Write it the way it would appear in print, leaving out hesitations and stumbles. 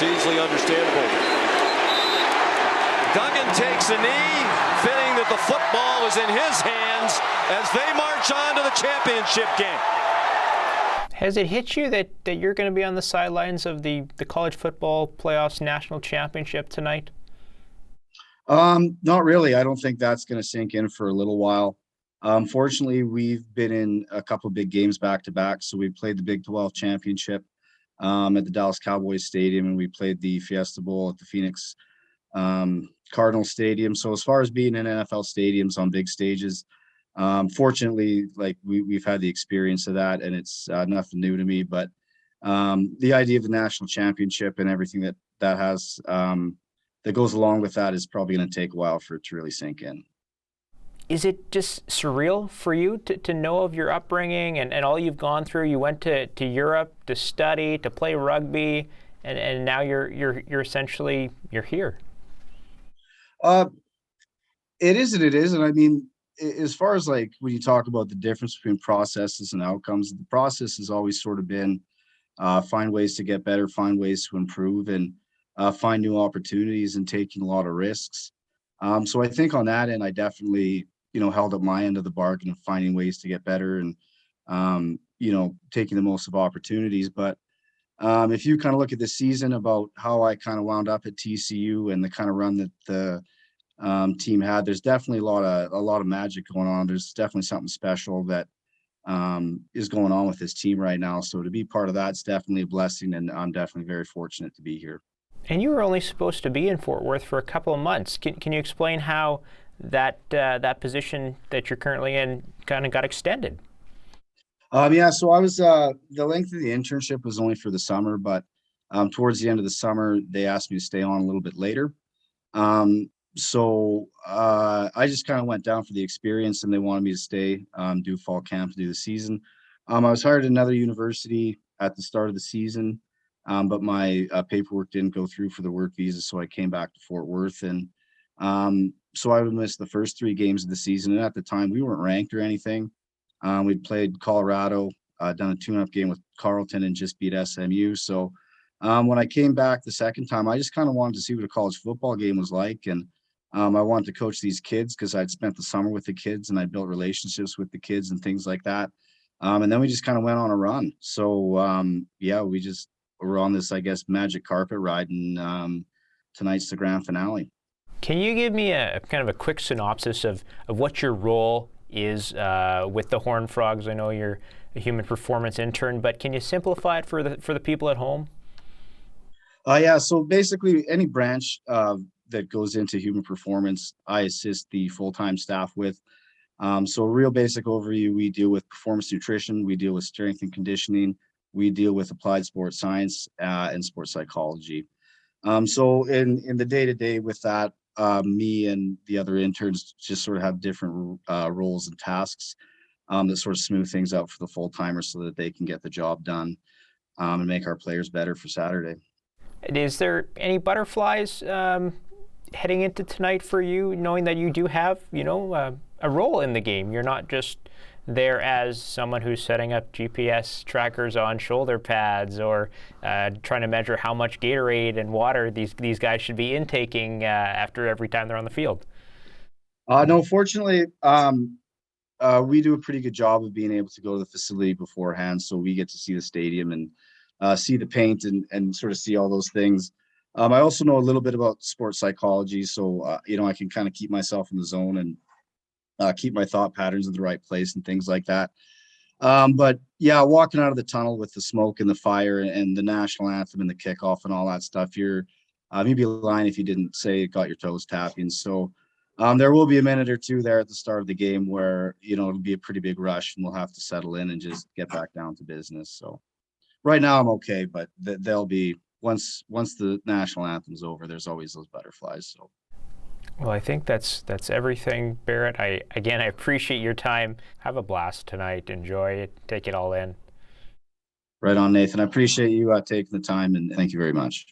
It's easily understandable. Duggan takes a knee, fitting that the football is in his hands as they march on to the championship game. Has it hit you that you're going to be on the sidelines of the college football playoffs national championship tonight? Not really. I don't think that's going to sink in for a little while. Fortunately, we've been in a couple of big games back to back. So we played the Big 12 championship at the Dallas Cowboys Stadium, and we played the Fiesta Bowl at the Phoenix Cardinal Stadium. So as far as being in NFL stadiums on big stages, fortunately, like we've had the experience of that, and it's nothing new to me. But the idea of the national championship and everything that has that goes along with that is probably going to take a while for it to really sink in. Is it just surreal for you to know of your upbringing and all you've gone through? You went to Europe to study, to play rugby, and now you're essentially here. It is and it isn't. I mean, as far as like when you talk about the difference between processes and outcomes, the process has always sort of been find ways to get better, find ways to improve, and find new opportunities and taking a lot of risks. So I think on that end, I definitely, held up my end of the bargain of finding ways to get better and, taking the most of opportunities. But if you kind of look at the season about how I kind of wound up at TCU and the kind of run that the team had, there's definitely a lot of magic going on. There's definitely something special that is going on with this team right now. So to be part of that's definitely a blessing, and I'm definitely very fortunate to be here. And you were only supposed to be in Fort Worth for a couple of months. Can you explain how that position that you're currently in kind of got extended? Yeah, so I was the length of the internship was only for the summer, but towards the end of the summer, they asked me to stay on a little bit later. So I just kind of went down for the experience, and they wanted me to stay, do fall camp, do the season. I was hired at another university at the start of the season, but my paperwork didn't go through for the work visa, so I came back to Fort Worth, and so I would miss the first 3 games of the season. And at the time, we weren't ranked or anything. We'd played Colorado, done a tune-up game with Carleton, and just beat SMU. So when I came back the second time, I just kind of wanted to see what a college football game was like, and I wanted to coach these kids because I'd spent the summer with the kids and I built relationships with the kids and things like that. And then we just kind of went on a run. So yeah, we're on this, I guess, magic carpet ride, and tonight's the grand finale. Can you give me a kind of a quick synopsis of what your role is with the Horned Frogs? I know you're a human performance intern, but can you simplify it for the people at home? Yeah, so basically any branch that goes into human performance, I assist the full-time staff with. So a real basic overview, we deal with performance nutrition, we deal with strength and conditioning, we deal with applied sports science and sports psychology. So in the day-to-day with that, me and the other interns just sort of have different roles and tasks that sort of smooth things out for the full-timers so that they can get the job done and make our players better for Saturday. Is there any butterflies heading into tonight for you, knowing that you do have, a role in the game? You're not just there as someone who's setting up GPS trackers on shoulder pads or trying to measure how much Gatorade and water these guys should be intaking after every time they're on the field. No, fortunately, we do a pretty good job of being able to go to the facility beforehand, so we get to see the stadium and see the paint and sort of see all those things. I also know a little bit about sports psychology, so I can kind of keep myself in the zone and keep my thought patterns in the right place and things like that. But yeah, walking out of the tunnel with the smoke and the fire and the national anthem and the kickoff and all that stuff, you'd be lying if you didn't say it got your toes tapping. So there will be a minute or two there at the start of the game where it'll be a pretty big rush and we'll have to settle in and just get back down to business. So right now I'm okay, but there'll be once the national anthem's over, there's always those butterflies. So. Well, I think that's everything, Barrett. I appreciate your time. Have a blast tonight. Enjoy it. Take it all in. Right on, Nathan. I appreciate you taking the time, and thank you very much.